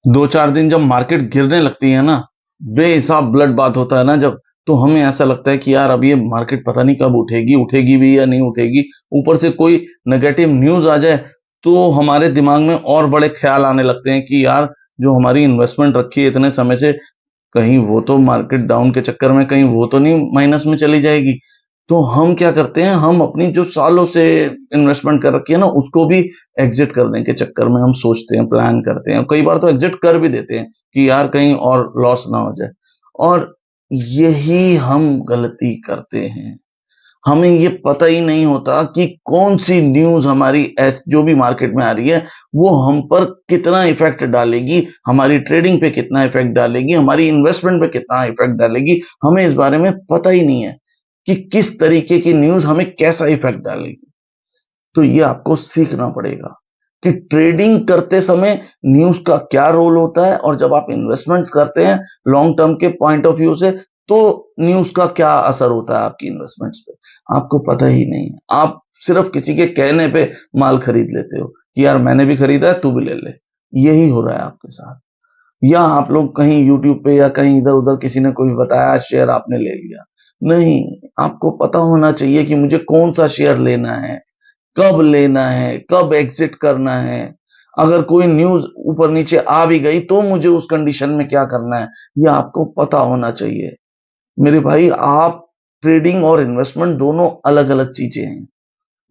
दो चार दिन जब मार्केट गिरने लगती है ना, बेहिसाब ब्लड बात होता है ना जब, तो हमें ऐसा लगता है कि यार अब ये मार्केट पता नहीं कब उठेगी, उठेगी भी या नहीं उठेगी। ऊपर से कोई नेगेटिव न्यूज़ आ जाए, तो हमारे दिमाग में और बड़े ख्याल आने लगते हैं कि यार जो हमारी इन्वेस्टमेंट रखी है इतने समय से, कहीं वो तो मार्केट डाउन के चक्कर में कहीं वो तो नहीं माइनस में चली जाएगी। तो हम क्या करते हैं, हम अपनी जो सालों से इन्वेस्टमेंट कर रखी है ना, उसको भी एग्ज़िट करने के चक्कर में हम सोचते हैं, प्लान करते हैं। कई बार तो एग्ज़िट कर भी देते हैं कि यार कहीं और लॉस ना हो जाए। और यही हम गलती करते हैं। हमें ये पता ही नहीं होता कि कौन-सी न्यूज़ हमारी जो भी मार्केट में आ रही है, वो हम पर कितना इफ़ेक्ट डालेगी, हमारी ट्रेडिंग पे कितना इफ़ेक्ट डालेगी, हमारी इन्वेस्टमेंट पे कितना इफ़ेक्ट डालेगी, हमें इस बारे में पता ही नहीं है कि किस तरीके की न्यूज़ हमें कैसा इफ़ेक्ट डालेगी। तो ये आपको सीखना पड़ेगा कि ट्रेडिंग करते समय न्यूज़ का क्या रोल होता है, और जब आप इन्वेस्टमेंट्स करते हैं लॉन्ग टर्म के पॉइंट ऑफ व्यू से, तो न्यूज़ का क्या असर होता है आपकी इन्वेस्टमेंट्स पे, आपको पता ही नहीं है। आप सिर्फ़ किसी के कहने पे माल खरीद लेते हो कि यार मैंने भी खरीदा है, तू भी ले ले। यही हो रहा है आपके साथ। या आप लोग कहीं यूट्यूब पे या कहीं इधर-उधर किसी ने कोई बताया शेयर आपने ले लिया। नहीं, आपको पता होना चाहिए कि मुझे कौन-सा शेयर लेना है, कब लेना है, कब एग्ज़िट करना है। अगर कोई न्यूज़ ऊपर-नीचे आ भी गई तो मुझे उस कंडीशन में क्या करना है, ये आपको पता होना चाहिए। मेरे भाई, आप ट्रेडिंग और इन्वेस्टमेंट दोनों अलग-अलग चीज़ें हैं।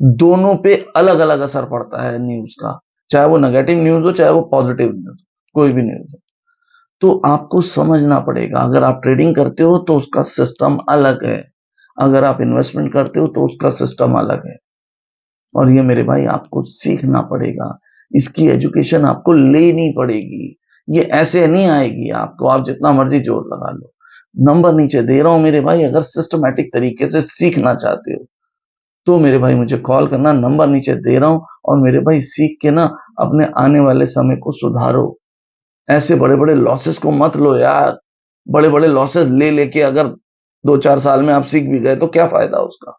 दोनों पे अलग-अलग असर पड़ता है न्यूज़ का। चाहे वो नेगेटिव न्यूज़ हो, चाहे वो पॉज़िटिव न्यूज़ हो, कोई भी न्यूज़ हो। तो आपको समझना पड़ेगा, अगर आप ट्रेडिंग करते हो तो उसका सिस्टम अलग है। अगर आप इन्वेस्टमेंट करते हो तो उसका सिस्टम अलग है। और ये मेरे भाई आपको सीखना पड़ेगा। इसकी एजुकेशन आपको लेनी पड़ेगी। ये ऐसे नहीं आएगी आपको, आप जितना मर्ज़ी ज़ोर लगा लो। नंबर नीचे दे रहा हूँ मेरे भाई, अगर सिस्टमैटिक तरीके से सीखना चाहते हो, तो मेरे भाई मुझे कॉल करना, नंबर नीचे दे रहा हूँ। और मेरे भाई सीख के ना अपने आने वाले समय को सुधारो। ऐसे बड़े-बड़े लॉसेस को मत लो यार। बड़े-बड़े लॉसेस ले लेके अगर 2-4 साल में आप सीख भी गए तो क्या फ़ायदा उसका?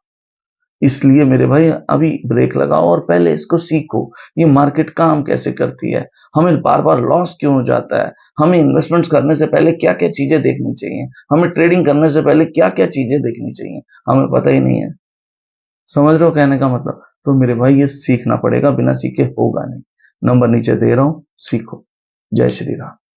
इसलिए मेरे भाई अभी ब्रेक लगाओ और पहले इसको सीखो। ये मार्केट काम कैसे करती है? हमें बार-बार लॉस क्यों हो जाता है? हमें इन्वेस्टमेंट्स करने से पहले क्या-क्या चीज़ें देखनी चाहिए? हमें ट्रेडिंग करने से पहले क्या-क्या चीज़ें देखनी चाहिए? हमें पता ही नहीं है। समझ रहे हो कहने का मतलब? तो मेरे भाई ये सीखना पड़ेगा, बिना सीखे होगा नहीं। नंबर नीचे दे रहा हूँ, सीखो। जय श्री राम।